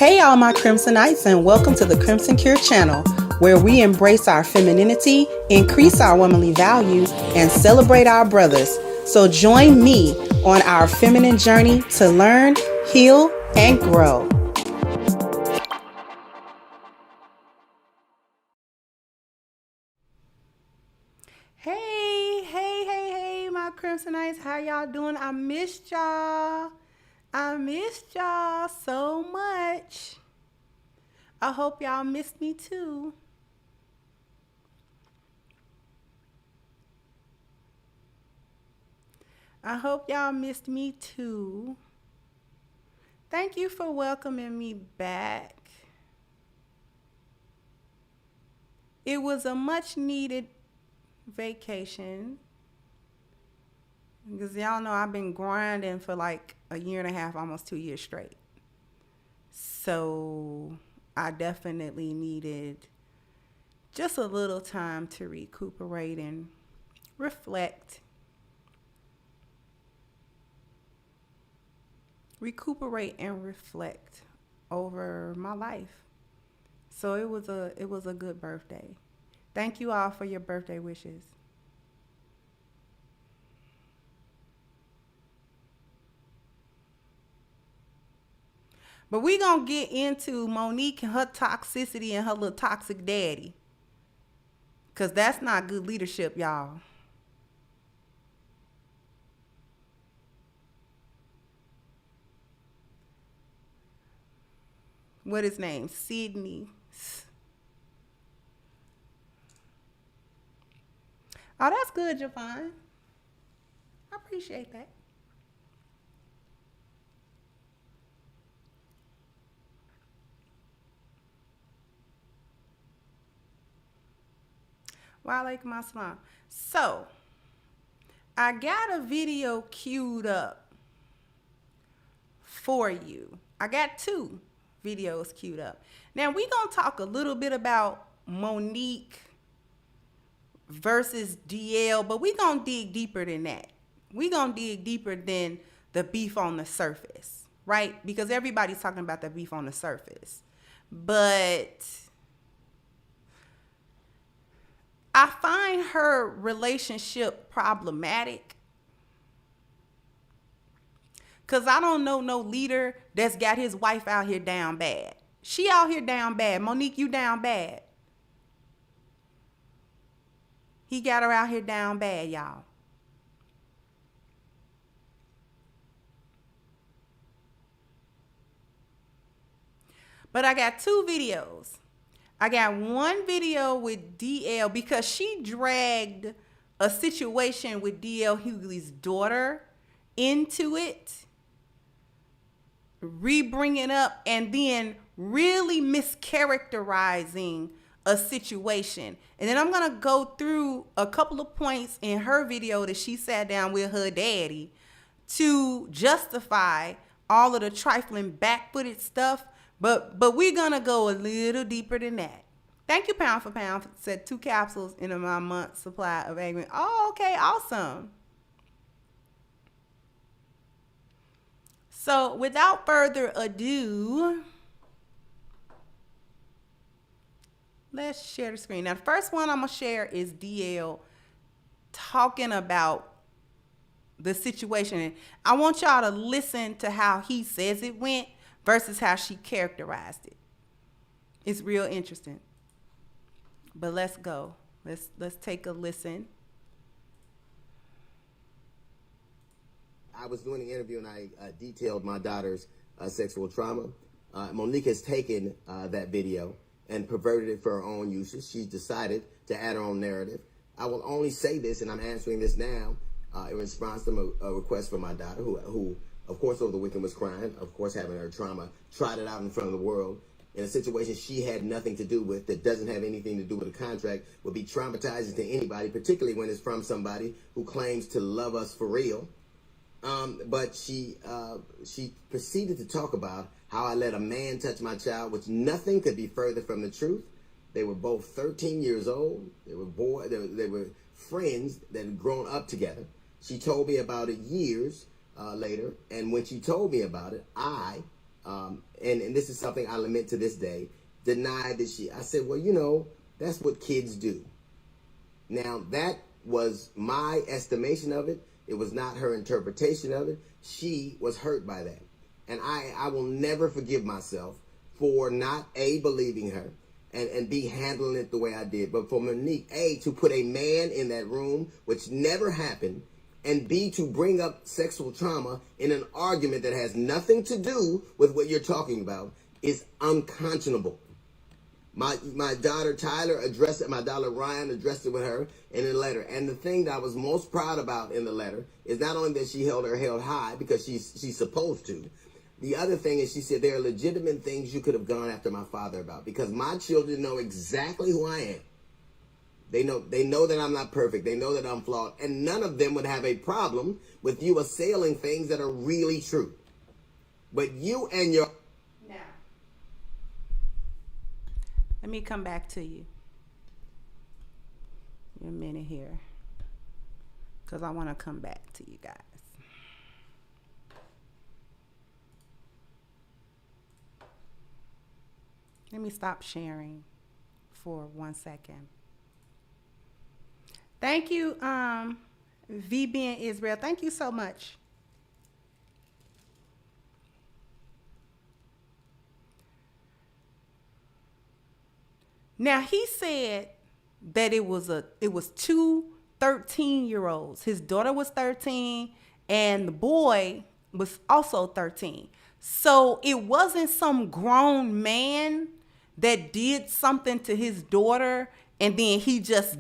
Hey all my Crimsonites, and welcome to the Crimson Cure channel, where we embrace our femininity, increase our womanly value, and celebrate our brothers. So join me on our feminine journey to learn, heal, and grow. Hey, my Crimsonites, how y'all doing? I missed y'all so much. I hope y'all missed me too. I hope y'all missed me too. Thank you for welcoming me back. It was a much needed vacation because y'all know I've been grinding for like a year and a half, almost 2 years straight. So I definitely needed just a little time to recuperate and reflect. Recuperate and reflect over my life. So it was a good birthday. Thank you all for your birthday wishes. But we gonna get into Monique and her toxicity and her little toxic daddy. Cause that's not good leadership, y'all. What his name? Sydney. Oh, that's good, Javon. I appreciate that. Walaikum assalam. So, I got a video queued up for you. I got 2 videos queued up. Now, we're going to talk a little bit about Monique versus DL, but we're going to dig deeper than that. We're going to dig deeper than the beef on the surface, right? Because everybody's talking about the beef on the surface. But I find her relationship problematic because I don't know no leader that's got his wife out here down bad. She out here down bad. Monique, you down bad. He got her out here down bad, y'all. But I got 2 videos. I got one video with DL because she dragged a situation with DL Hughley's daughter into it, re-bringing up and then really mischaracterizing a situation. And then I'm going to go through a couple of points in her video that she sat down with her daddy to justify all of the trifling back-footed stuff. But we're going to go a little deeper than that. Thank you, Pound for Pound, said 2 capsules in my month's supply of Agri. Oh, okay, awesome. So without further ado, let's share the screen. Now, the first one I'm going to share is DL talking about the situation. I want y'all to listen to how he says it went versus how she characterized it. It's real interesting. But let's go. Let's take a listen. I was doing an interview and I detailed my daughter's sexual trauma. Monique has taken that video and perverted it for her own uses. She's decided to add her own narrative. I will only say this, and I'm answering this now in response to a request from my daughter, who of course, over the weekend was crying, of course, having her trauma, tried it out in front of the world in a situation she had nothing to do with, that doesn't have anything to do with the contract, would be traumatizing to anybody, particularly when it's from somebody who claims to love us for real. But she proceeded to talk about how I let a man touch my child, which nothing could be further from the truth. They were both 13 years old. They were friends that had grown up together. She told me about it years later, and when she told me about it, I and this is something I lament to this day, denied that I said, well, you know, that's what kids do. Now, that was my estimation of it. It was not her interpretation of it. She was hurt by that. And I will never forgive myself for not, A, believing her, and B, handling it the way I did. But for Monique, A, to put a man in that room, which never happened, and B, to bring up sexual trauma in an argument that has nothing to do with what you're talking about, is unconscionable. My daughter Tyler addressed it, my daughter Ryan addressed it with her in a letter. And the thing that I was most proud about in the letter is not only that she held her head high, because she's supposed to. The other thing is she said there are legitimate things you could have gone after my father about, because my children know exactly who I am. They know that I'm not perfect. They know that I'm flawed. And none of them would have a problem with you assailing things that are really true. But you and your... Now, let me come back to you in a minute here, because I want to come back to you guys. Let me stop sharing for 1 second. Thank you, VB in Israel. Thank you so much. Now, he said that it was two 13-year-olds. His daughter was 13 and the boy was also 13. So it wasn't some grown man that did something to his daughter and then he just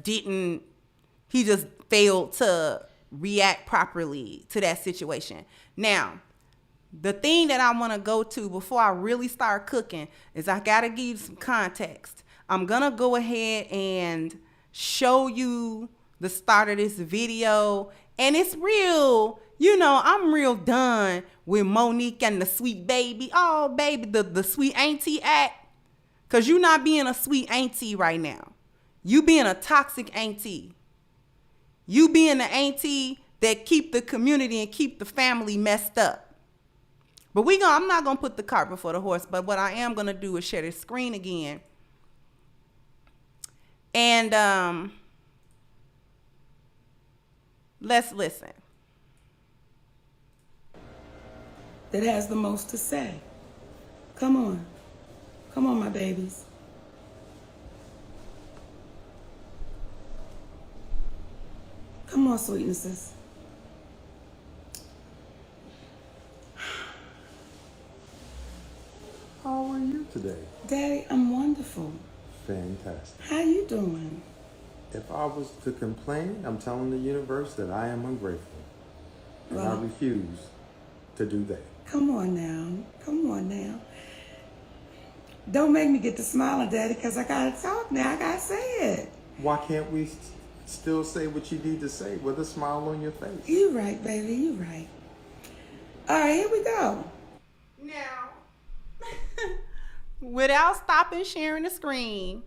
failed to react properly to that situation. Now, the thing that I want to go to before I really start cooking is I got to give you some context. I'm going to go ahead and show you the start of this video. And it's real, you know, I'm real done with Monique and the sweet baby. Oh, baby, the sweet auntie act. Because you're not being a sweet auntie right now. You being a toxic auntie. You being the auntie that keep the community and keep the family messed up. But I'm not going to put the cart before the horse. But what I am going to do is share the screen again. And let's listen. That has the most to say. Come on. Come on, my babies. Come on, sweetnesses. How are you today? Daddy, I'm wonderful. Fantastic. How you doing? If I was to complain, I'm telling the universe that I am ungrateful. And I refuse to do that. Come on now. Come on now. Don't make me get to smiling, Daddy, because I got to talk now. I got to say it. Why can't we still say what you need to say with a smile on your face? You right, baby. You right. All right, here we go. Now, without stopping sharing the screen,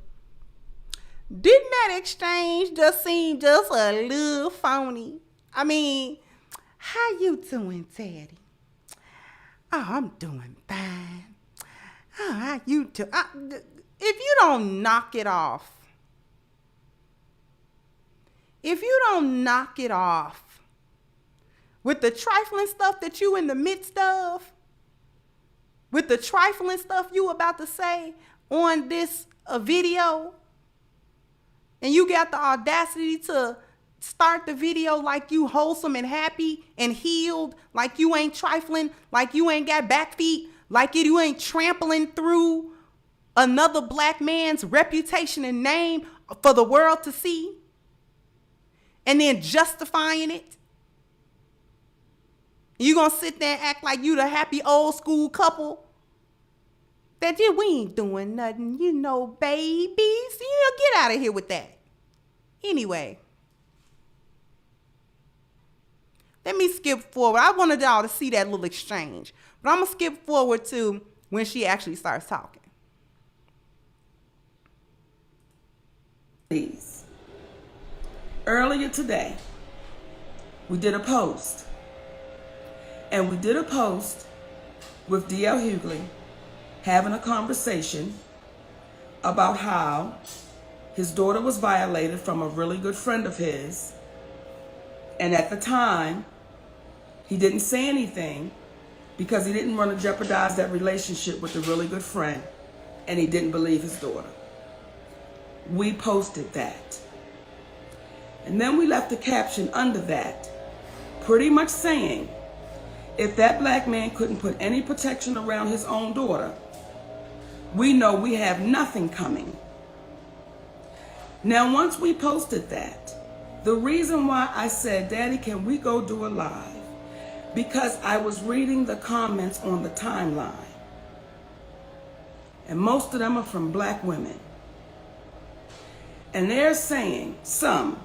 didn't that exchange just seem just a little phony? I mean, how you doing, Teddy? Oh, I'm doing fine. Oh, how you doing? If you don't knock it off, with the trifling stuff that you in the midst of, with the trifling stuff you about to say on this video, and you got the audacity to start the video like you wholesome and happy and healed, like you ain't trifling, like you ain't got back feet, like you ain't trampling through another black man's reputation and name for the world to see, and then justifying it. You gonna sit there and act like you the happy old school couple that we ain't doing nothing, you know, babies. You know, get out of here with that. Anyway, let me skip forward. I wanted y'all to see that little exchange, but I'm gonna skip forward to when she actually starts talking. Please. Earlier today, we did a post. And we did a post with D.L. Hughley having a conversation about how his daughter was violated from a really good friend of his. And at the time, he didn't say anything because he didn't want to jeopardize that relationship with a really good friend, and he didn't believe his daughter. We posted that. And then we left a caption under that, pretty much saying, if that black man couldn't put any protection around his own daughter, we know we have nothing coming. Now, once we posted that, the reason why I said, Daddy, can we go do a live? Because I was reading the comments on the timeline. And most of them are from black women. And they're saying, some,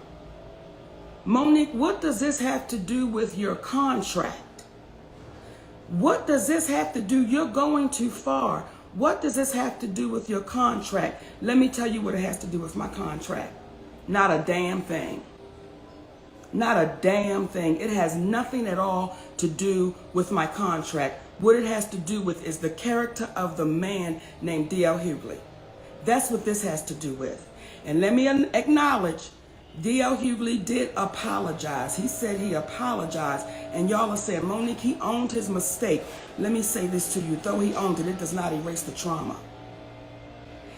Monique, what does this have to do with your contract? What does this have to do? You're going too far. What does this have to do with your contract? Let me tell you what it has to do with my contract. Not a damn thing. Not a damn thing. It has nothing at all to do with my contract. What it has to do with is the character of the man named D.L. Hughley. That's what this has to do with. And let me acknowledge, D.L. Hughley did apologize. He said he apologized. And y'all are saying, Monique, he owned his mistake. Let me say this to you. Though he owned it, it does not erase the trauma.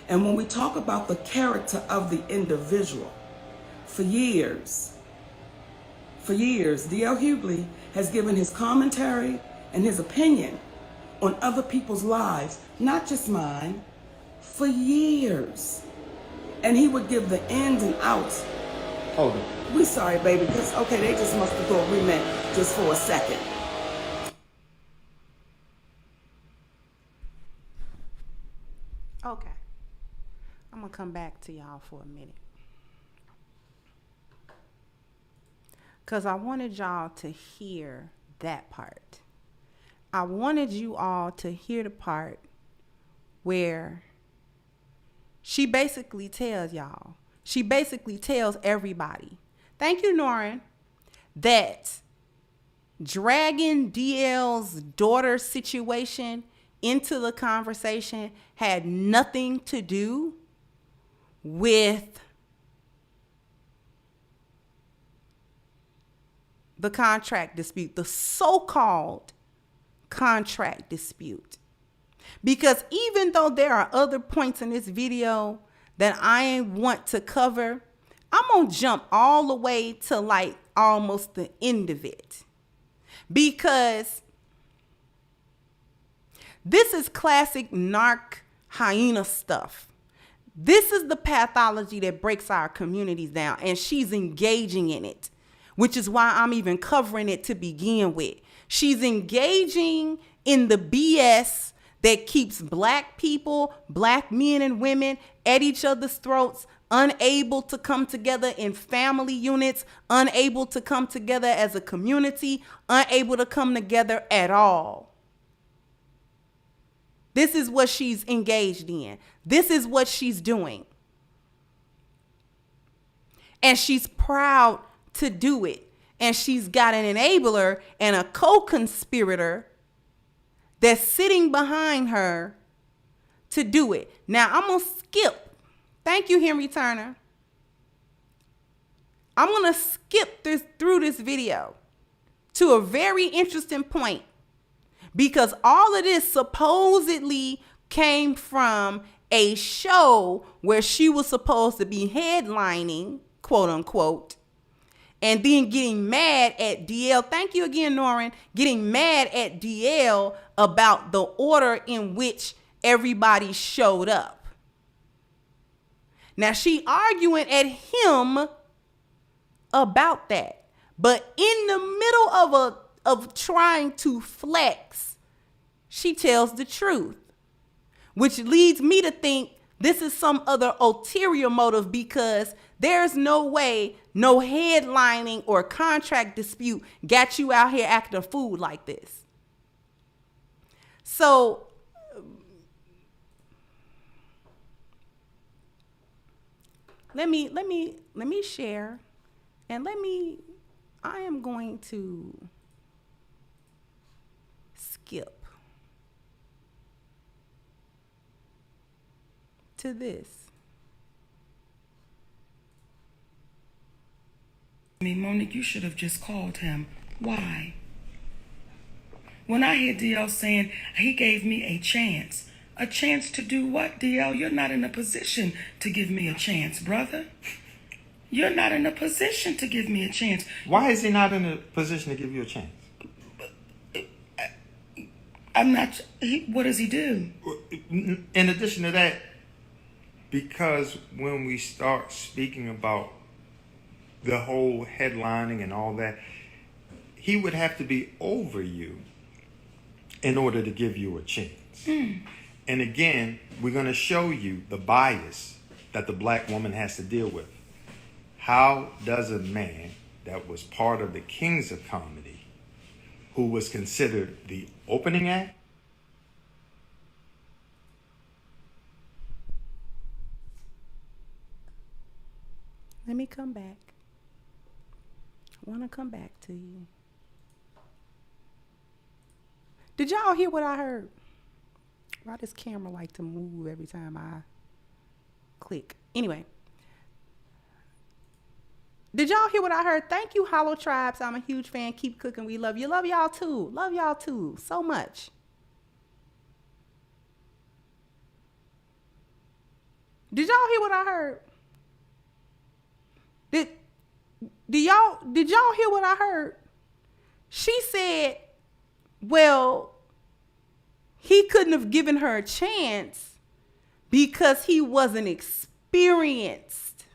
And when we talk about the character of the individual, for years, D.L. Hughley has given his commentary and his opinion on other people's lives, not just mine, for years. And he would give the ins and outs. Hold on. We sorry, baby, because, okay, they just must have thought we meant just for a second. Okay. I'm going to come back to y'all for a minute. Because I wanted y'all to hear that part. I wanted you all to hear the part where she basically tells y'all, she basically tells everybody, thank you, Norrin, that dragging DL's daughter situation into the conversation had nothing to do with the contract dispute, the so-called contract dispute. Because even though there are other points in this video that I want to cover, I'm going to jump all the way to like almost the end of it. Because this is classic narc hyena stuff. This is the pathology that breaks our communities down, and she's engaging in it, which is why I'm even covering it to begin with. She's engaging in the BS that keeps black people, black men and women at each other's throats, unable to come together in family units, unable to come together as a community, unable to come together at all. This is what she's engaged in. This is what she's doing. And she's proud to do it. And she's got an enabler and a co-conspirator that's sitting behind her to do it. Now, I'm going to skip. Thank you, Henry Turner. I'm going to skip through this video to a very interesting point, because all of this supposedly came from a show where she was supposed to be headlining, quote unquote, and then getting mad at DL. Thank you again, Norrin. Getting mad at DL about the order in which everybody showed up. Now she arguing at him about that. But in the middle of trying to flex, she tells the truth, which leads me to think this is some other ulterior motive, because there's no way no headlining or contract dispute got you out here acting a fool like this. So let me share, and I am going to skip to this. Monique, you should have just called him. Why? When I hear DL saying he gave me a chance to do what, DL? You're not in a position to give me a chance, brother. You're not in a position to give me a chance. Why is he not in a position to give you a chance? I'm not. What does he do? In addition to that, because when we start speaking about the whole headlining and all that, he would have to be over you in order to give you a chance. And again, we're going to show you the bias that the black woman has to deal with. How does a man that was part of the Kings of Comedy, who was considered the opening act, Let me come back. I want to come back to you. Did y'all hear what I heard? Why does camera like to move every time I click? Anyway. Did y'all hear what I heard? Thank you, Hollow Tribes. I'm a huge fan. Keep cooking. We love you. Love y'all too. Love y'all too. So much. Did y'all hear what I heard? Did y'all hear what I heard? She said, well, he couldn't have given her a chance because he wasn't experienced,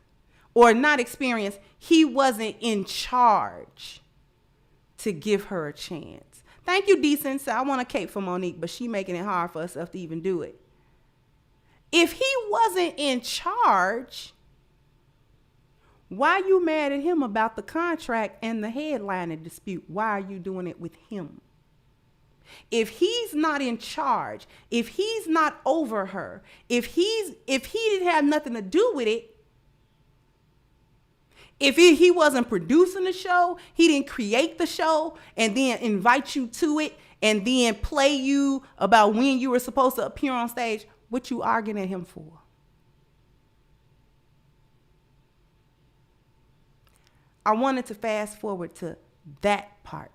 or not experienced. He wasn't in charge to give her a chance. Thank you, Decent. So I want a cape for Monique, but she making it hard for us to even do it. If he wasn't in charge, why are you mad at him about the contract and the headliner dispute? Why are you doing it with him? If he's not in charge, if he's not over her, if he didn't have nothing to do with it, if he wasn't producing the show, he didn't create the show and then invite you to it and then play you about when you were supposed to appear on stage, what you arguing at him for? I wanted to fast forward to that part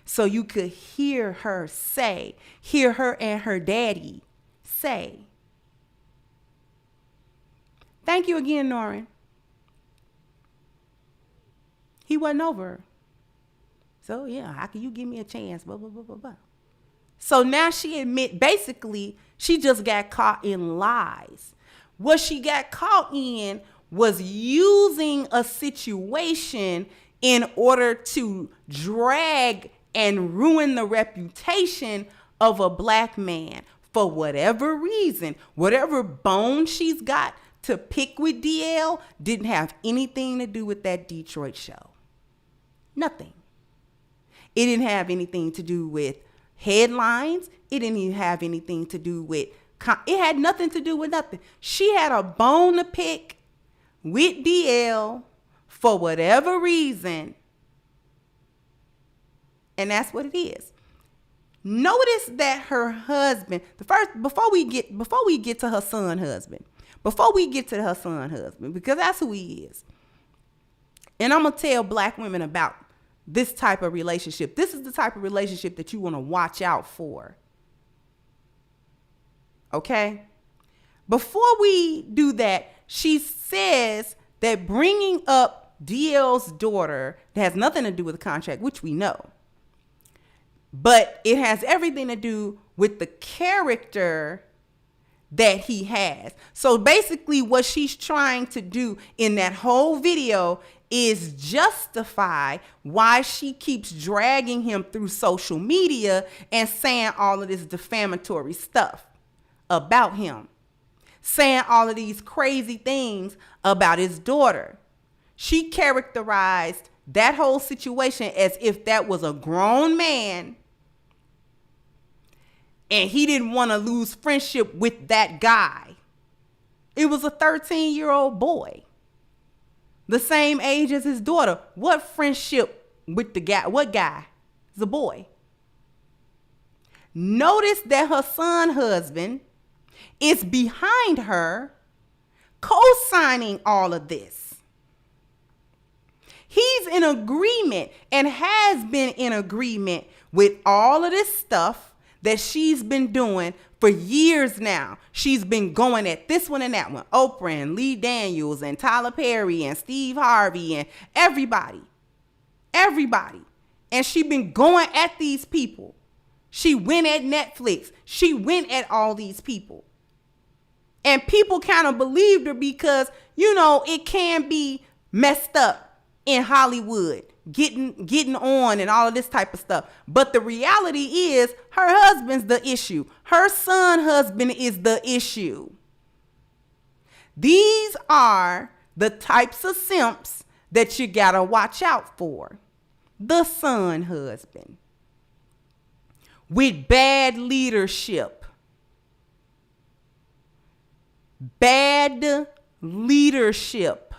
so you could hear her and her daddy say. Thank you again, Norrin. He wasn't over her. So yeah, how can you give me a chance? Blah, blah, blah, blah, blah. So now she basically, she just got caught in lies. What she got caught in was using a situation in order to drag and ruin the reputation of a black man for whatever reason. Whatever bone she's got to pick with DL didn't have anything to do with that Detroit show. Nothing. It didn't have anything to do with headlines. It didn't even have anything to do with, it had nothing to do with nothing. She had a bone to pick with DL for whatever reason. And that's what it is. Notice that her husband, before we get to her son husband, because that's who he is. And I'm going to tell black women about this type of relationship. This is the type of relationship that you want to watch out for. Okay? Before we do that, she says that bringing up DL's daughter that has nothing to do with the contract, which we know, but it has everything to do with the character that he has. So basically what she's trying to do in that whole video is justify why she keeps dragging him through social media and saying all of this defamatory stuff about him, saying all of these crazy things about his daughter. She characterized that whole situation as if that was a grown man and he didn't want to lose friendship with that guy. It was a 13-year-old boy, the same age as his daughter. What friendship with the guy? What guy? It's a boy. Notice that her son husband is behind her, co-signing all of this. He's in agreement and has been in agreement with all of this stuff that she's been doing for years now. She's been going at this one and that one. Oprah and Lee Daniels and Tyler Perry and Steve Harvey and everybody. Everybody. And she been going at these people. She went at Netflix. She went at all these people. And people kind of believed her because, you know, it can be messed up in Hollywood, getting on and all of this type of stuff. But the reality is her husband's the issue. Her son husband is the issue. These are the types of simps that you gotta watch out for. The son husband with bad leadership. Bad leadership.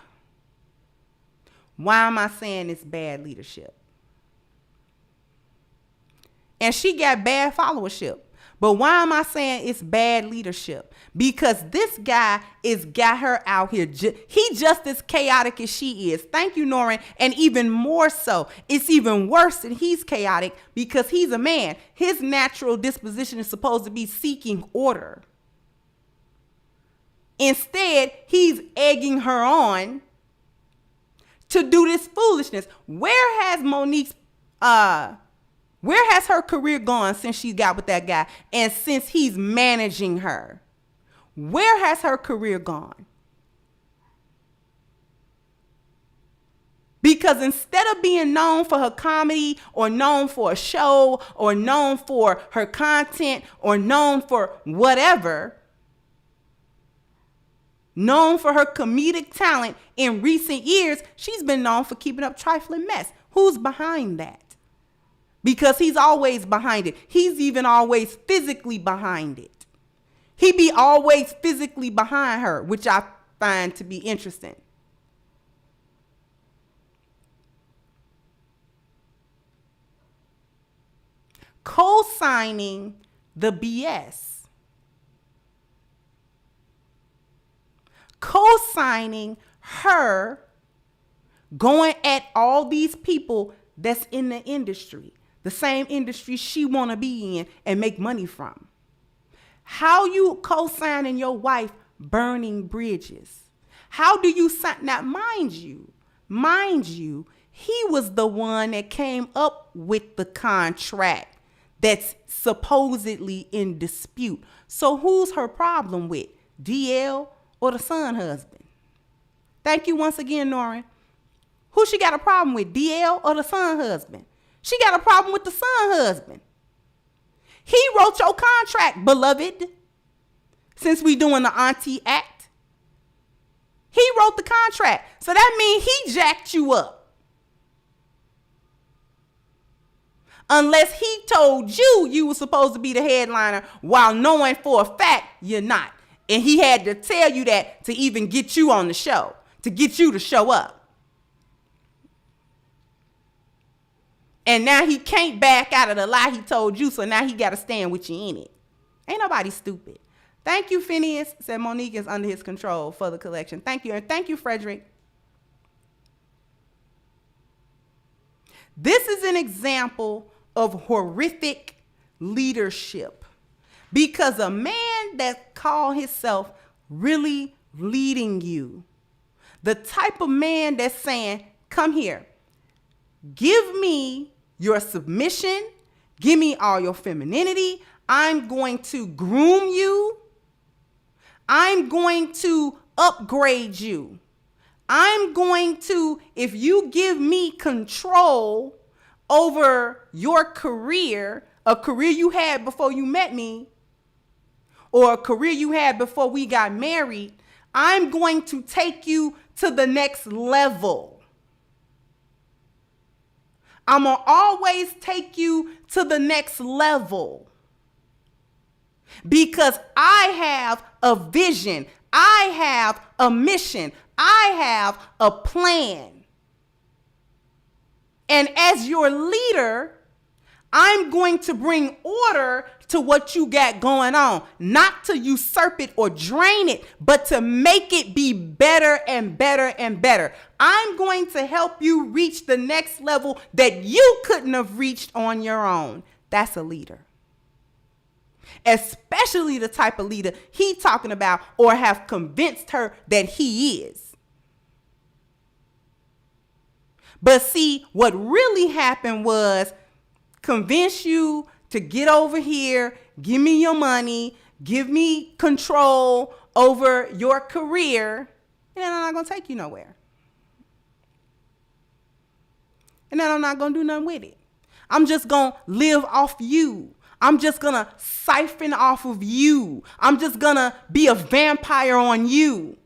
Why am I saying it's bad leadership? And she got bad followership. But why am I saying it's bad leadership? Because this guy is got her out here. He just as chaotic as she is. Thank you, Norrin. And even more so, it's even worse that he's chaotic because he's a man. His natural disposition is supposed to be seeking order. Instead, he's egging her on to do this foolishness. Where has her career gone since she got with that guy and since he's managing her? Where has her career gone? Because instead of being known for her comedy or known for a show or known for her content or known for whatever, known for her comedic talent in recent years, she's been known for keeping up trifling mess. Who's behind that? Because he's always behind it. He's even always physically behind it. He be always physically behind her, which I find to be interesting. Co-signing the BS. Co-signing her going at all these people that's in the industry, the same industry she want to be in and make money from. How you co-signing your wife burning bridges? How do you sign? Now, mind you, he was the one that came up with the contract that's supposedly in dispute. So who's her problem with? DL or the son husband? Thank you once again, Norrin. Who she got a problem with, DL or the son husband? She got a problem with the son husband. He wrote your contract, beloved. Since we doing the auntie act, he wrote the contract. So that means he jacked you up. Unless he told you you were supposed to be the headliner while knowing for a fact you're not. And he had to tell you that to even get you on the show, to get you to show up. And now he can't back out of the lie he told you, so now he got to stand with you in it. Ain't nobody stupid. Thank you, Phineas. Said Monique is under his control for the collection. Thank you. And thank you, Frederick. This is an example of horrific leadership. Because a man that called himself really leading you, the type of man that's saying, come here, give me your submission, give me all your femininity, I'm going to groom you, I'm going to upgrade you, I'm going to, if you give me control over your career, a career you had before you met me, or a career you had before we got married, I'm going to take you to the next level. I'm going to always take you to the next level. Because I have a vision. I have a mission. I have a plan. And as your leader, I'm going to bring order to what you got going on, not to usurp it or drain it, but to make it be better and better and better. I'm going to help you reach the next level that you couldn't have reached on your own. That's a leader. Especially the type of leader he talking about or have convinced her that he is. But see, what really happened was convince you to get over here, give me your money, give me control over your career, and then I'm not going to take you nowhere. And then I'm not going to do nothing with it. I'm just going to live off you. I'm just going to siphon off of you. I'm just going to be a vampire on you.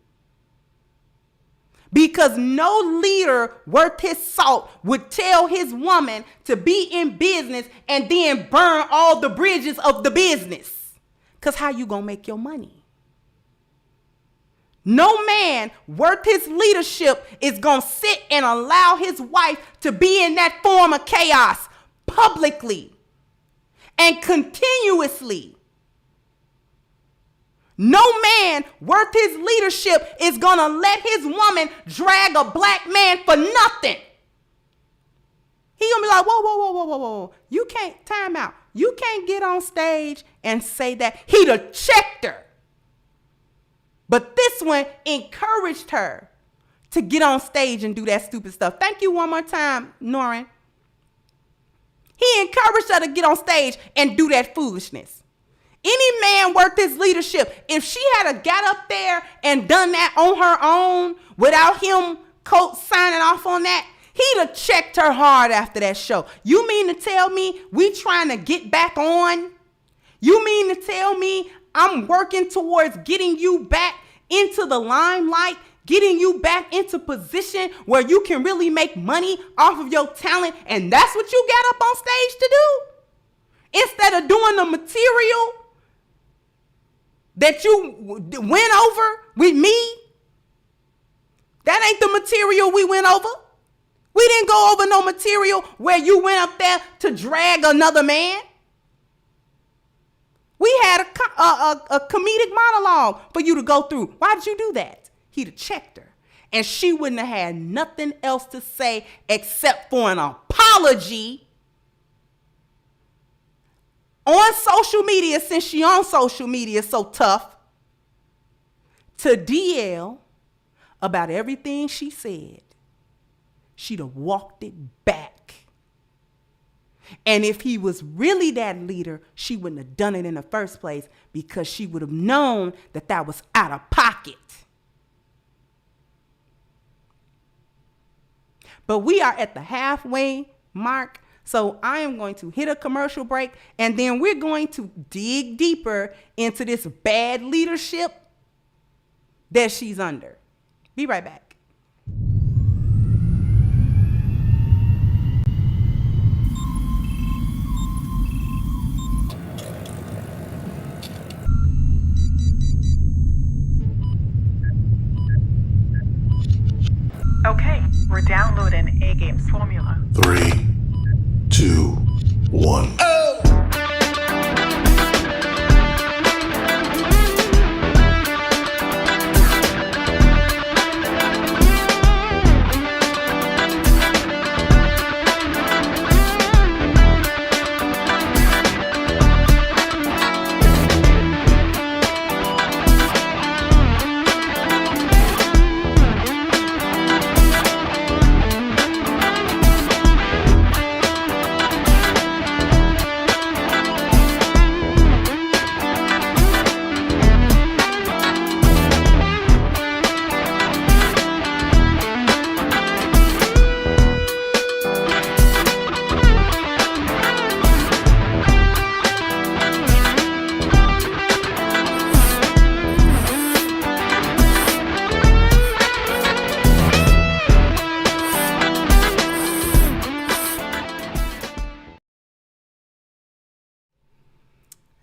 Because no leader worth his salt would tell his woman to be in business and then burn all the bridges of the business. Because how you going to make your money? No man worth his leadership is going to sit and allow his wife to be in that form of chaos publicly and continuously. No man worth his leadership is going to let his woman drag a black man for nothing. He going to be like, whoa. You can't, time out. You can't get on stage and say that. He'd have checked her. But this one encouraged her to get on stage and do that stupid stuff. Thank you one more time, Norrin. He encouraged her to get on stage and do that foolishness. Any man worth his leadership, if she had got up there and done that on her own without him signing off on that, he'd have checked her hard after that show. You mean to tell me we trying to get back on? You mean to tell me I'm working towards getting you back into the limelight, getting you back into position where you can really make money off of your talent, and that's what you got up on stage to do? Instead of doing the material that you went over with me? That ain't the material we went over. We didn't go over no material where you went up there to drag another man. We had a comedic monologue for you to go through. Why did you do that? He'd have checked her. And she wouldn't have had nothing else to say except for an apology on social media, since she on social media so tough, to DL about everything she said. She'd have walked it back. And if he was really that leader, she wouldn't have done it in the first place, because she would have known that that was out of pocket. But we are at the halfway mark. So I am going to hit a commercial break, and then we're going to dig deeper into this bad leadership that she's under. Be right back. Okay, we're downloading A-Game's formula. 3, 2, 1.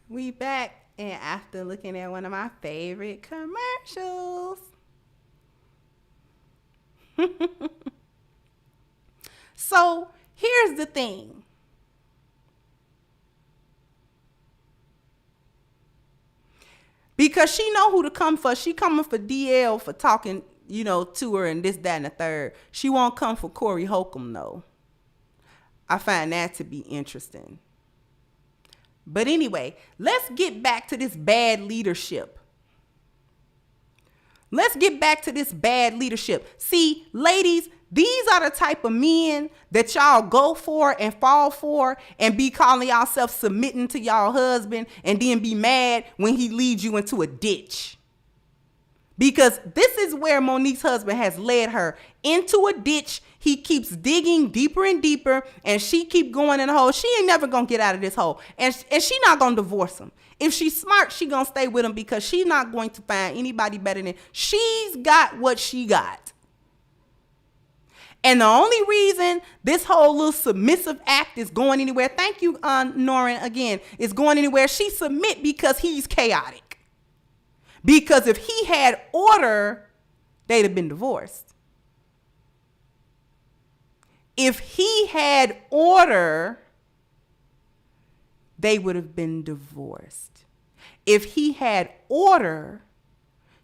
We back, and after looking at one of my favorite commercials. So here's the thing. Because she know who to come for. She coming for DL for talking, to her and this, that, and the third. She won't come for Corey Holcomb, though. I find that to be interesting. But anyway, let's get back to this bad leadership. See, ladies, these are the type of men that y'all go for and fall for and be calling yourself submitting to y'all husband and then be mad when he leads you into a ditch. Because this is where Monique's husband has led her into a ditch. He keeps digging deeper and deeper, and she keep going in the hole. She ain't never going to get out of this hole. And she not going to divorce him. If she's smart, she going to stay with him because she's not going to find anybody better than she's got what she got. And the only reason this whole little submissive act is going anywhere, thank you, Norin, again, is going anywhere. She submit because he's chaotic. Because if he had order, they'd have been divorced. If he had order, they would have been divorced. If he had order,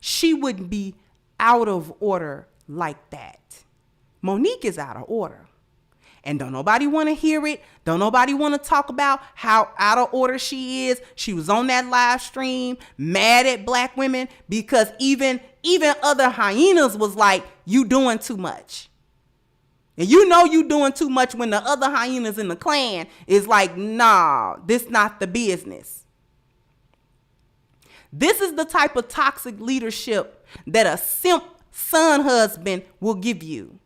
she wouldn't be out of order like that. Monique is out of order. And don't nobody want to hear it. Don't nobody want to talk about how out of order she is. She was on that live stream mad at black women because even other hyenas was like, you doing too much. And you know you doing too much when the other hyenas in the clan is like, nah, this not the business. This is the type of toxic leadership that a simp son husband will give you.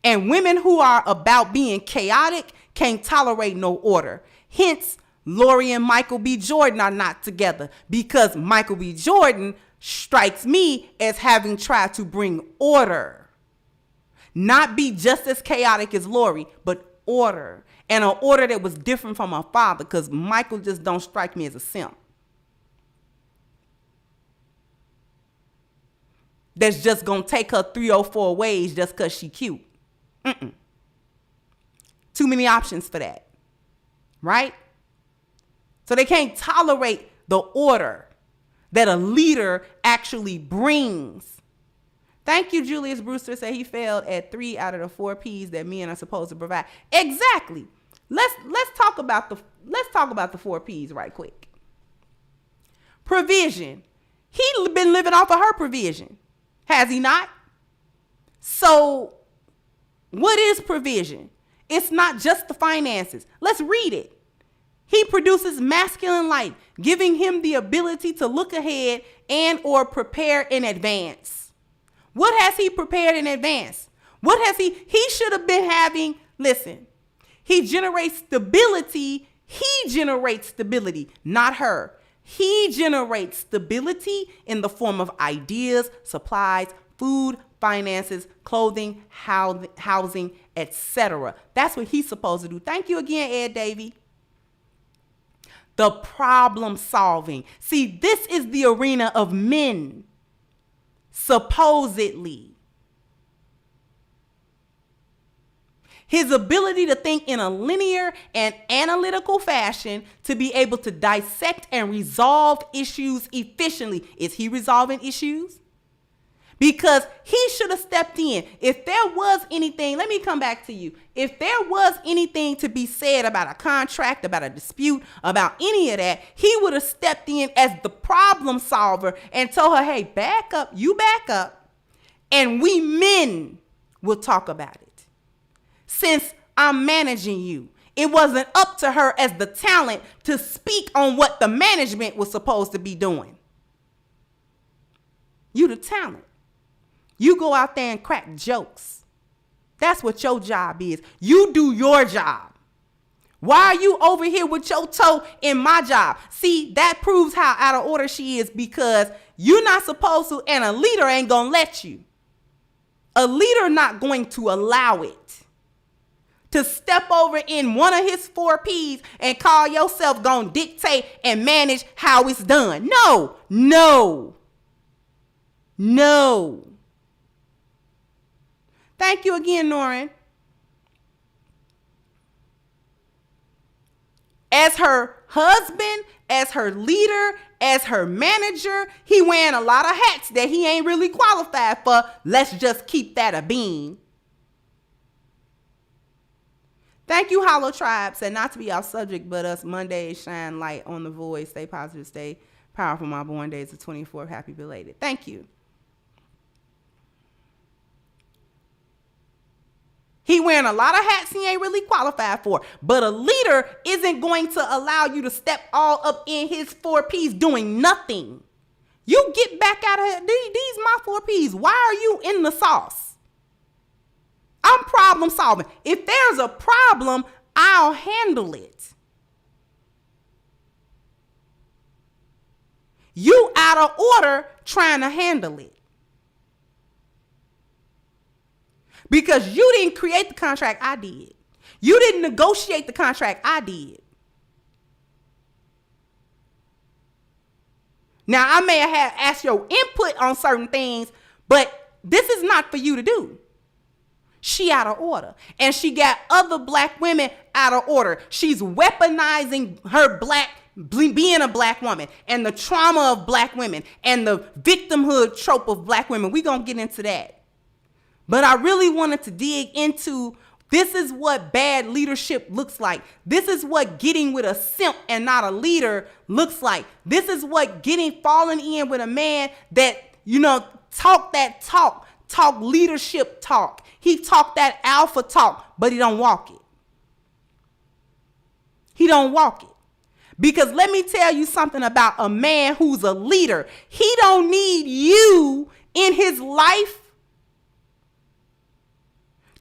And women who are about being chaotic can't tolerate no order. Hence, Lori and Michael B. Jordan are not together because Michael B. Jordan strikes me as having tried to bring order. Not be just as chaotic as Lori, but order. And an order that was different from her father, because Michael just don't strike me as a simp. That's just going to take her 3 or 4 ways just because she cute. Too many options for that. Right? So they can't tolerate the order that a leader actually brings. Thank you, Julius Brewster said he failed at 3 out of the 4 P's that men are supposed to provide. Exactly. Let's talk about the 4 P's right quick. Provision. He been living off of her provision. Has he not? So what is provision? It's not just the finances. Let's read it. He produces masculine light, giving him the ability to look ahead and or prepare in advance. What has he prepared in advance? What has he should have been having, listen, he generates stability. He generates stability, not her. He generates stability in the form of ideas, supplies, food, finances, clothing, housing, etc. That's what he's supposed to do. Thank you again, Ed Davey. The problem solving. See, this is the arena of men, supposedly. His ability to think in a linear and analytical fashion to be able to dissect and resolve issues efficiently. Is he resolving issues? Because he should have stepped in. If there was anything, let me come back to you. If there was anything to be said about a contract, about a dispute, about any of that, he would have stepped in as the problem solver and told her, hey, back up, you back up, and we men will talk about it. Since I'm managing you, it wasn't up to her as the talent to speak on what the management was supposed to be doing. You the talent. You go out there and crack jokes. That's what your job is. You do your job. Why are you over here with your toe in my job? See, that proves how out of order she is, because you're not supposed to, and a leader ain't gonna let you. A leader not going to allow it. To step over in one of his 4 P's and call yourself gonna dictate and manage how it's done. No, no, no. Thank you again, Norin. As her husband, as her leader, as her manager. He wearing a lot of hats that he ain't really qualified for. Let's just keep that a bean. Thank you, Hollow Tribe. Said not to be off subject, but us Mondays shine light on the void. Stay positive, stay powerful. My born days of 24th. Happy belated. Thank you. He wearing a lot of hats he ain't really qualified for. But a leader isn't going to allow you to step all up in his 4 P's doing nothing. You get back out of here. These my 4 P's. Why are you in the sauce? I'm problem solving. If there's a problem, I'll handle it. You out of order trying to handle it. Because you didn't create the contract, I did. You didn't negotiate the contract, I did. Now, I may have asked your input on certain things, but this is not for you to do. She out of order. And she got other black women out of order. She's weaponizing her being a black woman and the trauma of black women and the victimhood trope of black women. We're going to get into that. But I really wanted to dig into, this is what bad leadership looks like. This is what getting with a simp and not a leader looks like. This is what falling in with a man that, talk leadership talk. He talk that alpha talk, but he don't walk it. He don't walk it. Because let me tell you something about a man who's a leader. He don't need you in his life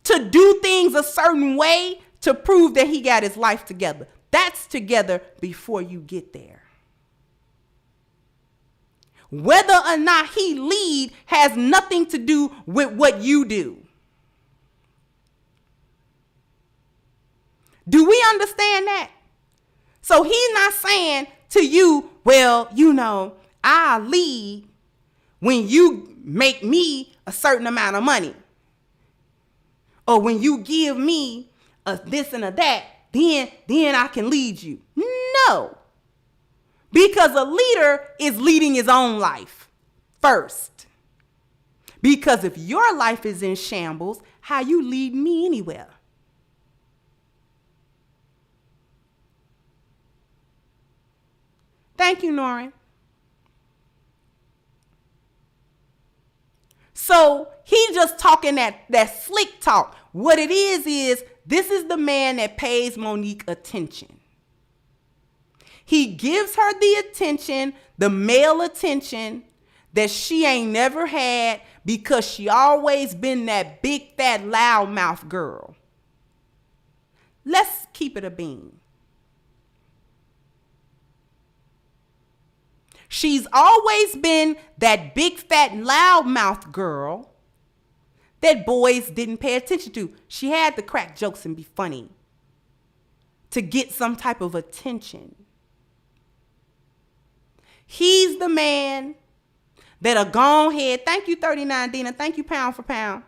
to do things a certain way to prove that he got his life together. That's together before you get there. Whether or not he lead has nothing to do with what you do. Do we understand that? So he's not saying to you, well, I lead when you make me a certain amount of money. Or when you give me a this and a that, then I can lead you. No. Because a leader is leading his own life first. Because if your life is in shambles, how you lead me anywhere? Thank you, Norrin. So he just talking that slick talk. What it is this is the man that pays Monique attention. He gives her the attention, the male attention that she ain't never had because she always been that big, fat, loudmouth girl. Let's keep it a bean. She's always been that big, fat, loudmouth girl that boys didn't pay attention to. She had to crack jokes and be funny to get some type of attention. He's the man that'll go ahead. Thank you, 39 Dina. Thank you, pound for pound.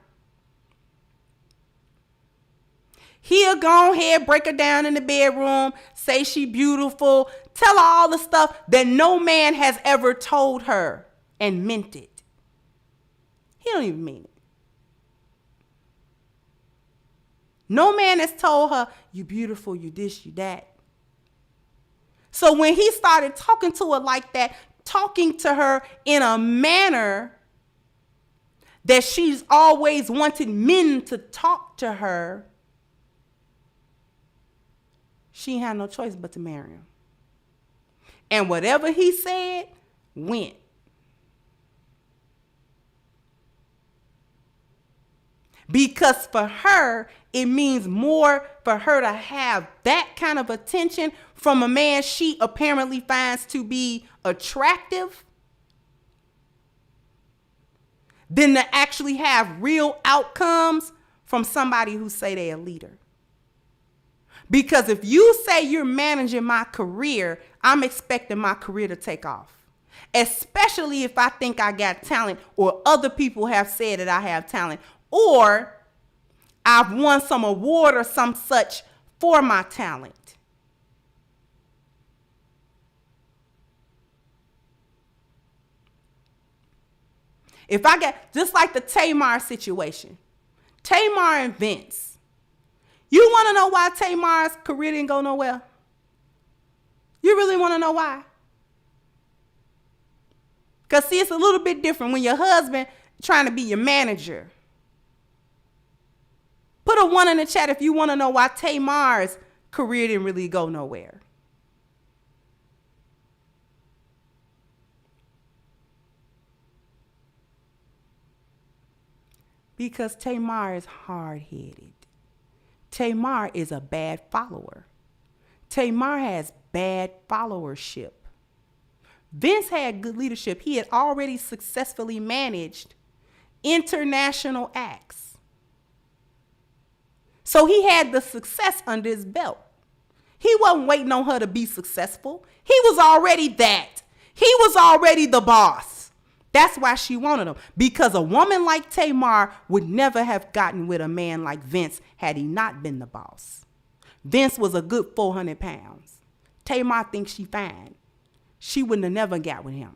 He'll go ahead, break her down in the bedroom, say she beautiful, tell her all the stuff that no man has ever told her and meant it. He don't even mean it. No man has told her, you beautiful, you this, you that. So when he started talking to her like that, talking to her in a manner that she's always wanted men to talk to her, she had no choice but to marry him. And whatever he said went. Because for her, it means more for her to have that kind of attention from a man she apparently finds to be attractive than to actually have real outcomes from somebody who say they're a leader. Because if you say you're managing my career, I'm expecting my career to take off. Especially if I think I got talent or other people have said that I have talent or I've won some award or some such for my talent. If I get, just like the Tamar situation, Tamar and Vince. You want to know why Tamar's career didn't go nowhere? You really want to know why? Because, see, it's a little bit different when your husband trying to be your manager. Put a 1 in the chat if you want to know why Tamar's career didn't really go nowhere. Because Tamar is hard-headed. Tamar is a bad follower. Tamar has bad followership. Vince had good leadership. He had already successfully managed international acts. So he had the success under his belt. He wasn't waiting on her to be successful. He was already that. He was already the boss. That's why she wanted him. Because a woman like Tamar would never have gotten with a man like Vince had he not been the boss. Vince was a good 400 pounds. Tamar thinks she fine. She wouldn't have never got with him.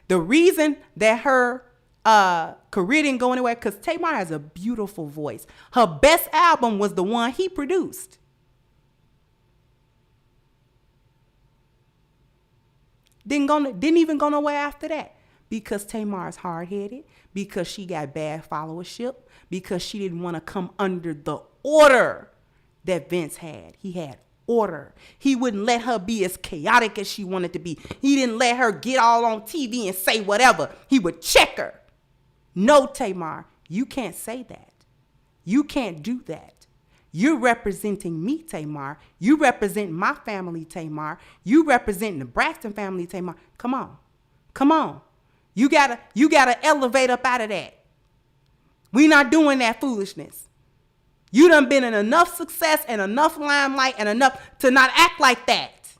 The reason that her career didn't go anywhere, because Tamar has a beautiful voice. Her best album was the one he produced. Didn't even go nowhere after that. Because Tamar is hard-headed, because she got bad followership, because she didn't want to come under the order that Vince had. He had order. He wouldn't let her be as chaotic as she wanted to be. He didn't let her get all on TV and say whatever. He would check her. No, Tamar, you can't say that. You can't do that. You're representing me, Tamar. You represent my family, Tamar. You represent the Braxton family, Tamar. Come on. Come on. You gotta elevate up out of that. We not doing that foolishness. You done been in enough success and enough limelight and enough to not act like that.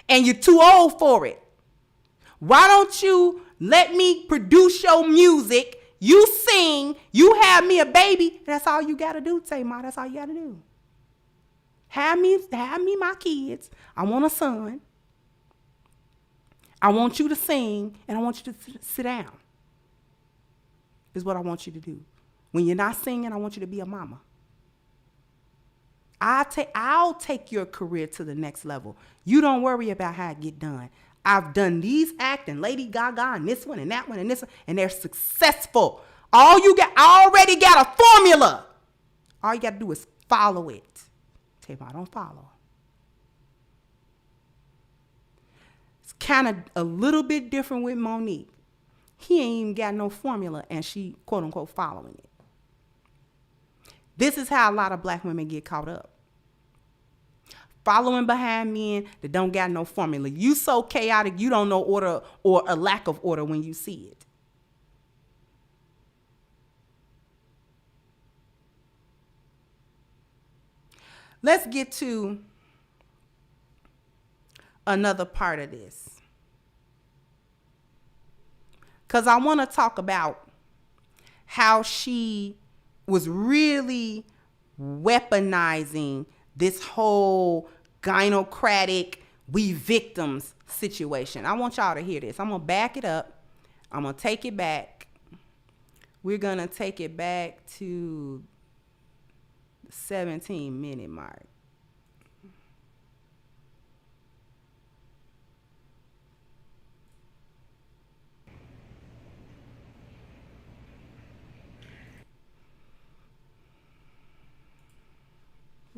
And you're too old for it. Why don't you let me produce your music? You sing, you have me a baby. That's all you gotta do, Tamar. That's all you gotta do. Have me my kids. I want a son. I want you to sing, and I want you to sit down. Is what I want you to do. When you're not singing, I want you to be a mama. I'll take your career to the next level. You don't worry about how it get done. I've done these acting, Lady Gaga, and this one, and that one, and this one, and they're successful. I already got a formula. All you got to do is follow it. Tamar, don't follow. It's kind of a little bit different with Monique. He ain't even got no formula, and she, quote unquote, following it. This is how a lot of black women get caught up. Following behind men that don't got no formula. You so chaotic, you don't know order or a lack of order when you see it. Let's get to another part of this. Because I want to talk about how she was really weaponizing this whole gynocratic, we victims situation. I want y'all to hear this. I'm going to back it up. I'm going to take it back. We're going to take it back to the 17-minute mark.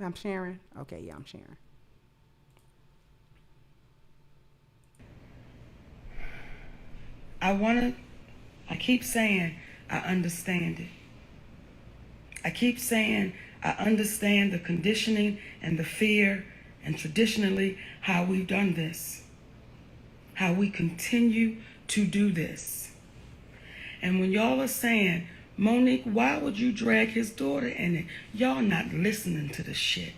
I'm sharing? Okay, yeah, I'm sharing. I keep saying, I understand it. I keep saying, I understand the conditioning and the fear and traditionally how we've done this, how we continue to do this. And when y'all are saying, Monique, why would you drag his daughter in it? Y'all not listening to the shit.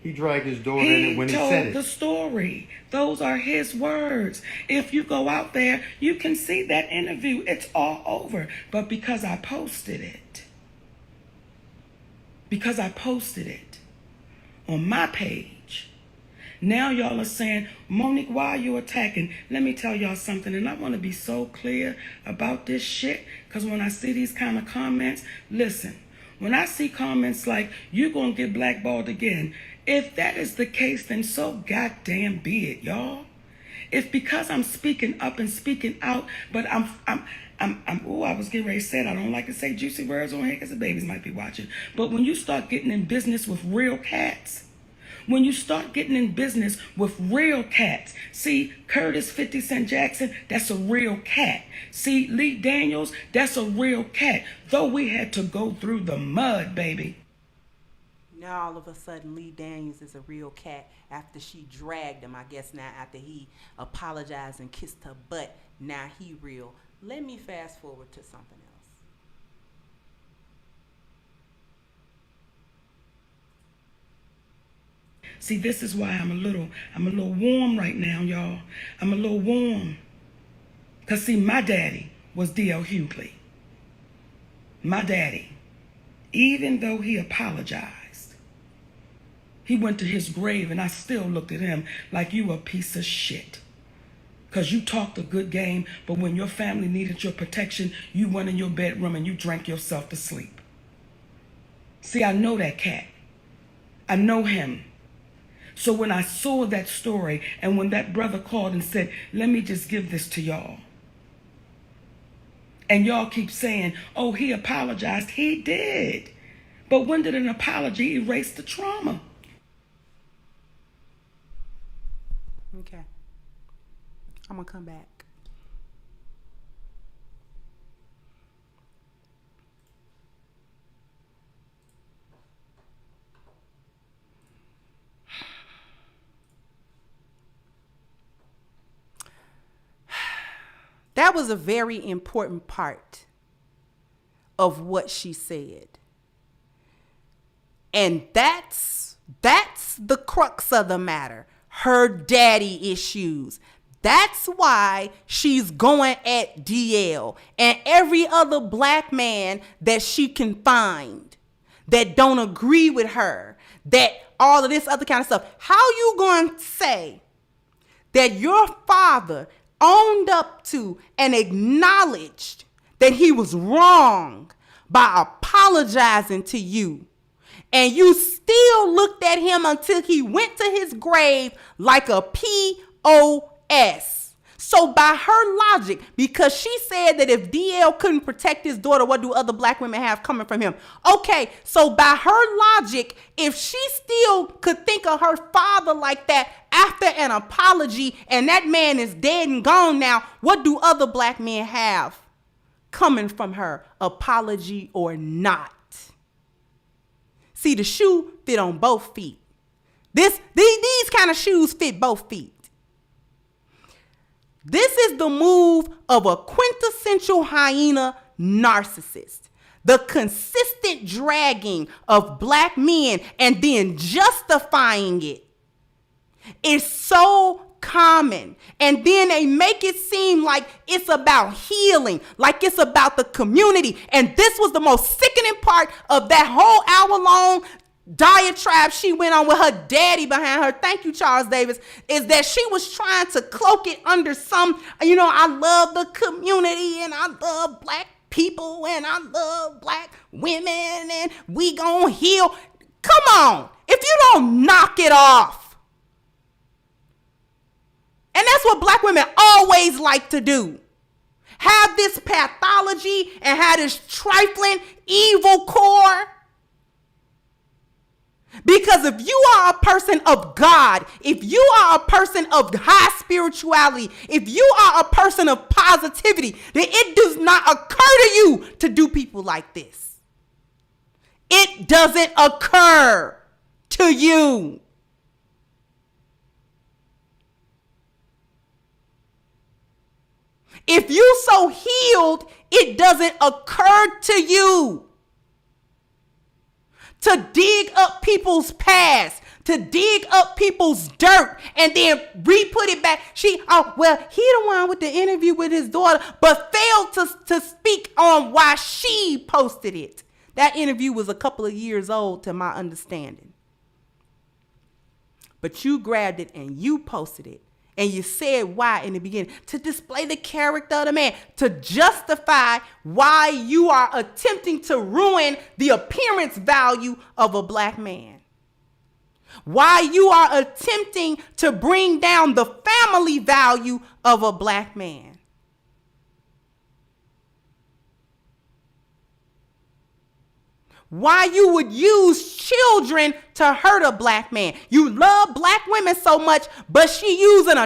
He dragged his daughter in it when he said it. He told the story. Those are his words. If you go out there, you can see that interview. It's all over. But because I posted it on my page, Now y'all are saying, Monique, why are you attacking? Let me tell y'all something, and I want to be so clear about this shit, because when I see these kind of comments, listen, when I see comments like, you're going to get blackballed again, if that is the case, then so goddamn be it, y'all. If because I'm speaking up and speaking out, but I was getting ready to say it. I don't like to say juicy words on here because the babies might be watching. But when you start getting in business with real cats, when you start getting in business with real cats, see, Curtis 50 Cent Jackson, that's a real cat. See, Lee Daniels, that's a real cat. Though we had to go through the mud, baby. Now all of a sudden Lee Daniels is a real cat after she dragged him. I guess now after he apologized and kissed her butt, now he real. Let me fast forward to something else. See, this is why I'm a little warm right now, y'all. I'm a little warm. Because, see, my daddy was D.L. Hughley. My daddy, even though he apologized, he went to his grave, and I still looked at him like, you a piece of shit. Because you talked a good game, but when your family needed your protection, you went in your bedroom and you drank yourself to sleep. See, I know that cat. I know him. So when I saw that story, and when that brother called and said, let me just give this to y'all. And y'all keep saying, oh, he apologized. He did. But when did an apology erase the trauma? Okay. I'm going to come back. That was a very important part of what she said. And that's the crux of the matter. Her daddy issues. That's why she's going at DL and every other black man that she can find that don't agree with her, that all of this other kind of stuff. How you going to say that your father owned up to and acknowledged that he was wrong by apologizing to you, and you still looked at him until he went to his grave like a POS? So by her logic, because she said that if DL couldn't protect his daughter, what do other black women have coming from him? Okay, so by her logic, if she still could think of her father like that after an apology and that man is dead and gone now, what do other black men have coming from her, apology or not? See, the shoe fit on both feet. These kind of shoes fit both feet. This is the move of a quintessential hyena narcissist. The consistent dragging of black men and then justifying it is so common. And then they make it seem like it's about healing, like it's about the community. And this was the most sickening part of that whole hour-long diatribe she went on with her daddy behind her. Thank you, Charles Davis. Is that she was trying to cloak it under some, I love the community and I love black people and I love black women and we gonna heal. Come on. If you don't knock it off. And that's what black women always like to do. Have this pathology and have this trifling evil core. Because if you are a person of God, if you are a person of high spirituality, if you are a person of positivity, then it does not occur to you to do people like this. It doesn't occur to you. If you so healed, it doesn't occur to you to dig up people's past, to dig up people's dirt and then re-put it back. He the one with the interview with his daughter, but failed to speak on why she posted it. That interview was a couple of years old to my understanding. but you grabbed it and you posted it. And you said why in the beginning, to display the character of the man, to justify why you are attempting to ruin the appearance value of a black man. Why you are attempting to bring down the family value of a black man. Why you would use children to hurt a black man. You love black women so much, but she using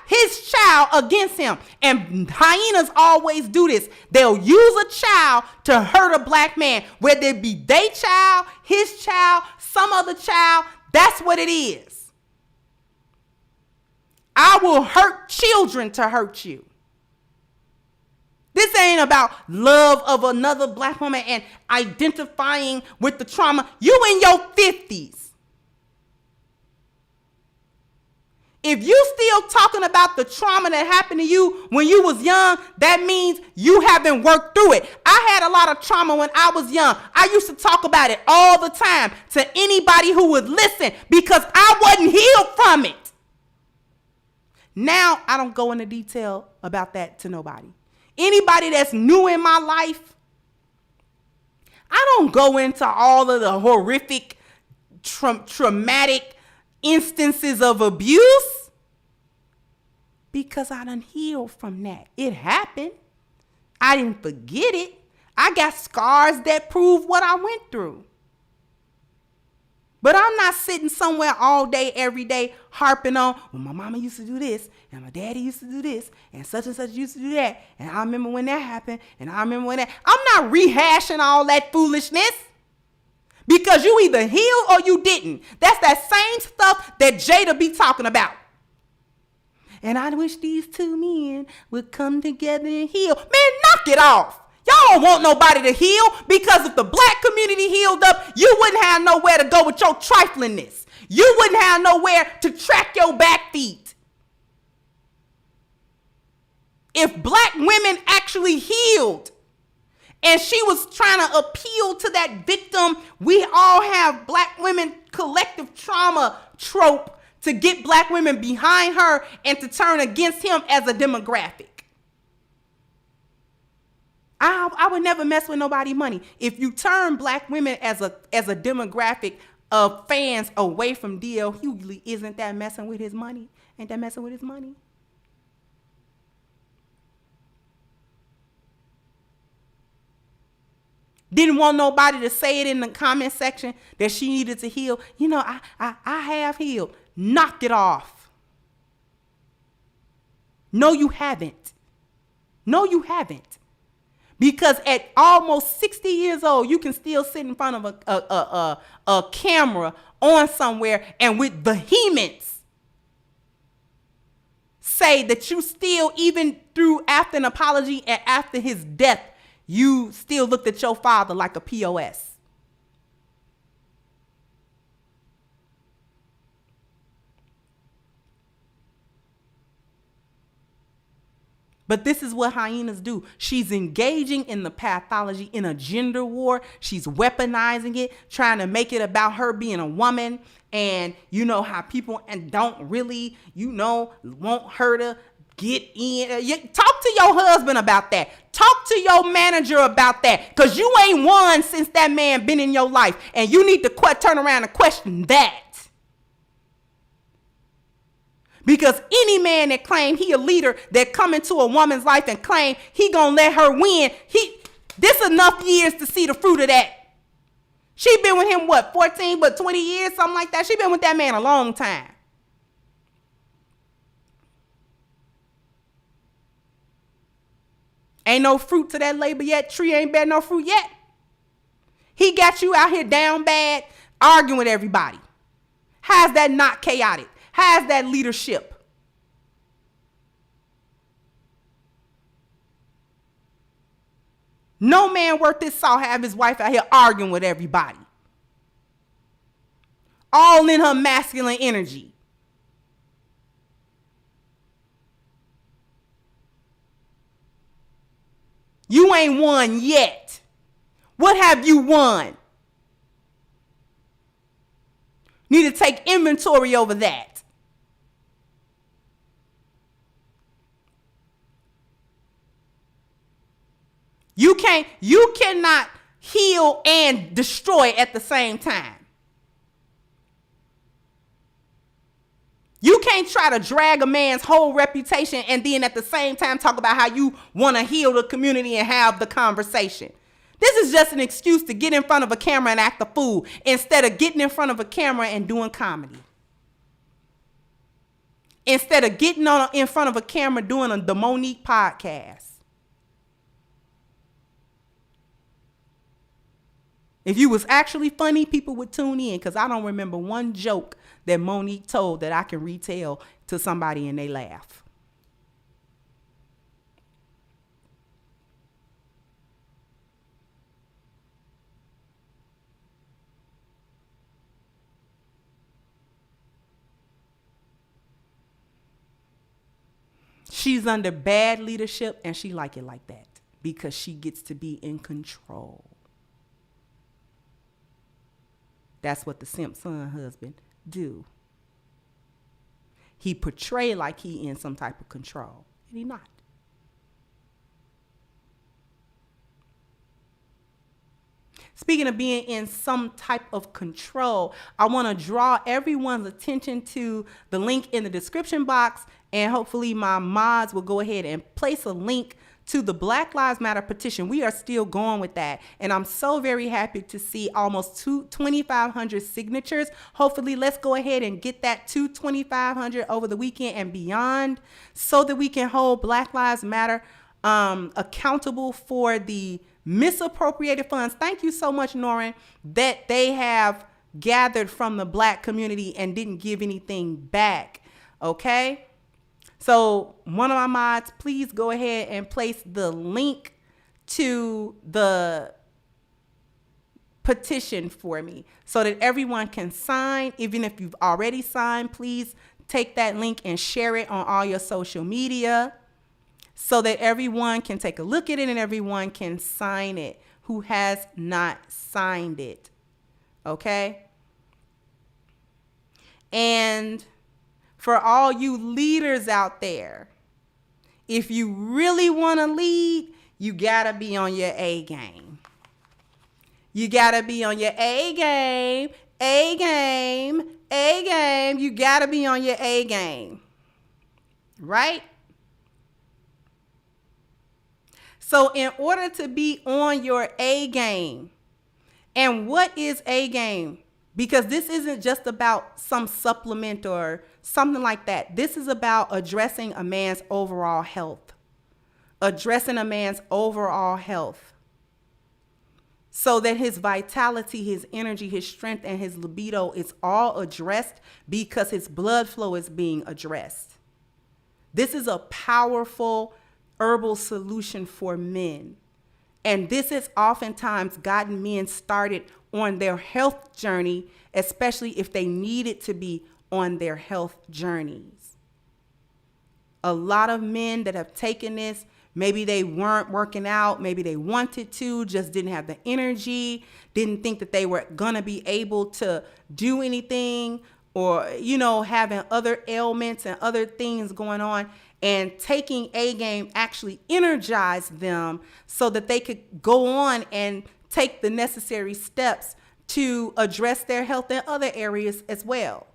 his child against him. And hyenas always do this. They'll use a child to hurt a black man, whether it be their child, his child, some other child. That's what it is. I will hurt children to hurt you. This ain't about love of another black woman and identifying with the trauma. You in your 50s. If you still talking about the trauma that happened to you when you was young, that means you haven't worked through it. I had a lot of trauma when I was young. I used to talk about it all the time to anybody who would listen because I wasn't healed from it. Now I don't go into detail about that to nobody. Anybody that's new in my life, I don't go into all of the horrific, traumatic instances of abuse because I done healed from that. It happened. I didn't forget it. I got scars that prove what I went through. But I'm not sitting somewhere all day, every day, harping on, well, my mama used to do this, and my daddy used to do this, and such used to do that. And I remember when that happened, and I remember when that. I'm not rehashing all that foolishness because you either healed or you didn't. That's that same stuff that Jada be talking about. And I wish these two men would come together and heal. Man, knock it off. Y'all don't want nobody to heal because if the black community healed up, you wouldn't have nowhere to go with your triflingness. You wouldn't have nowhere to track your back feet. If black women actually healed and she was trying to appeal to that victim, we all have black women collective trauma trope to get black women behind her and to turn against him as a demographic. I would never mess with nobody's money. If you turn black women as a demographic of fans away from D.L. Hughley, isn't that messing with his money? Ain't that messing with his money? Didn't want nobody to say it in the comment section that she needed to heal. You know, I have healed. Knock it off. No, you haven't. No, you haven't. Because at almost 60 years old, you can still sit in front of a camera on somewhere and with vehemence say that you still, even through after an apology and after his death, you still looked at your father like a POS. But this is what hyenas do. She's engaging in the pathology, in a gender war. She's weaponizing it, trying to make it about her being a woman. And you know how people and don't really, want her to get in. Talk to your husband about that. Talk to your manager about that. Because you ain't won since that man been in your life. And you need to turn around and question that. Because any man that claim he a leader that come into a woman's life and claim he gonna let her win, this enough years to see the fruit of that. She been with him, 14, 20 years, something like that. She been with that man a long time. Ain't no fruit to that labor yet. Tree ain't bear no fruit yet. He got you out here down bad, arguing with everybody. How's that not chaotic? How's that leadership? No man worth his salt have his wife out here arguing with everybody. All in her masculine energy. You ain't won yet. What have you won? Need to take inventory over that. You cannot heal and destroy at the same time. You can't try to drag a man's whole reputation and then at the same time talk about how you want to heal the community and have the conversation. This is just an excuse to get in front of a camera and act a fool instead of getting in front of a camera and doing comedy. Instead of getting in front of a camera doing the Monique podcast. If you was actually funny, people would tune in, because I don't remember one joke that Monique told that I can retell to somebody and they laugh. She's under bad leadership and she like it like that because she gets to be in control. That's what the simp son husband do. He portray like he in some type of control, and he not. Speaking of being in some type of control, I want to draw everyone's attention to the link in the description box, and hopefully my mods will go ahead and place a link to the Black Lives Matter petition. We are still going with that. And I'm so very happy to see almost 2,500 signatures. Hopefully, let's go ahead and get that to 2,500 over the weekend and beyond so that we can hold Black Lives Matter accountable for the misappropriated funds. Thank you so much, Norrin, that they have gathered from the Black community and didn't give anything back. Okay? So one of my mods, please go ahead and place the link to the petition for me so that everyone can sign. Even if you've already signed, please take that link and share it on all your social media so that everyone can take a look at it and everyone can sign it who has not signed it. Okay? And for all you leaders out there, if you really want to lead, you got to be on your A game. You got to be on your A game, A game, A game. You got to be on your A game. Right? So in order to be on your A game, and what is A game? Because this isn't just about some supplement or something like that. This is about addressing a man's overall health. Addressing a man's overall health. So that his vitality, his energy, his strength, and his libido is all addressed because his blood flow is being addressed. This is a powerful herbal solution for men. And this has oftentimes gotten men started on their health journey, especially if they needed to be on their health journeys. A lot of men that have taken this, maybe they weren't working out, maybe they wanted to, just didn't have the energy, didn't think that they were gonna be able to do anything, or, you know, having other ailments and other things going on. And taking A game actually energized them so that they could go on and take the necessary steps to address their health in other areas as well.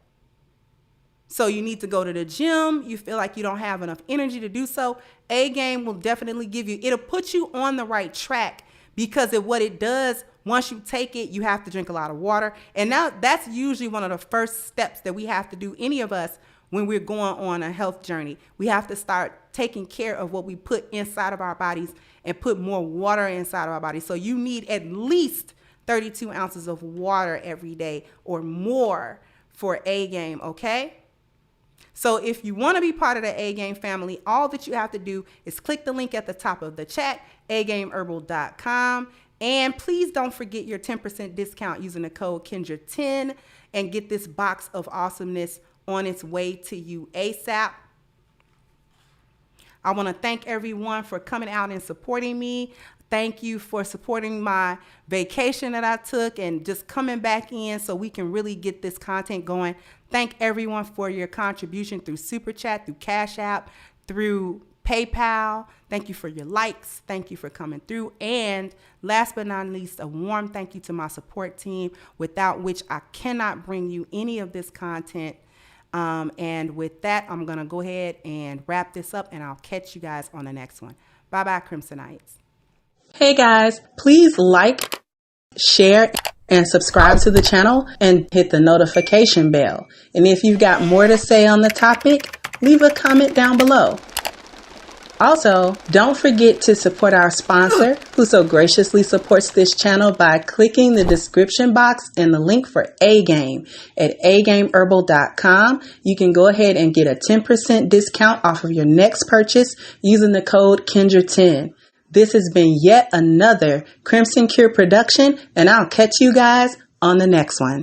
So you need to go to the gym. You feel like you don't have enough energy to do so. A game will definitely give you, it'll put you on the right track, because of what it does. Once you take it, you have to drink a lot of water. And now that's usually one of the first steps that we have to do, any of us, when we're going on a health journey. We have to start taking care of what we put inside of our bodies and put more water inside of our bodies. So you need at least 32 ounces of water every day or more for A game, okay? So if you want to be part of the A game family, all that you have to do is click the link at the top of the chat, agameherbal.com. And please don't forget your 10% discount using the code Kendra10 and get this box of awesomeness on its way to you ASAP. I want to thank everyone for coming out and supporting me. Thank you for supporting my vacation that I took and just coming back in so we can really get this content going. Thank everyone for your contribution through Super Chat, through Cash App, through PayPal. Thank you for your likes. Thank you for coming through. And last but not least, a warm thank you to my support team, without which I cannot bring you any of this content. And with that, I'm going to go ahead and wrap this up, and I'll catch you guys on the next one. Bye-bye, Crimsonites. Hey guys, please like, share, and subscribe to the channel and hit the notification bell. And if you've got more to say on the topic, leave a comment down below. Also, don't forget to support our sponsor, who so graciously supports this channel by clicking the description box and the link for A-Game at agameherbal.com. You can go ahead and get a 10% discount off of your next purchase using the code Kendra10. This has been yet another Crimson Cure production, and I'll catch you guys on the next one.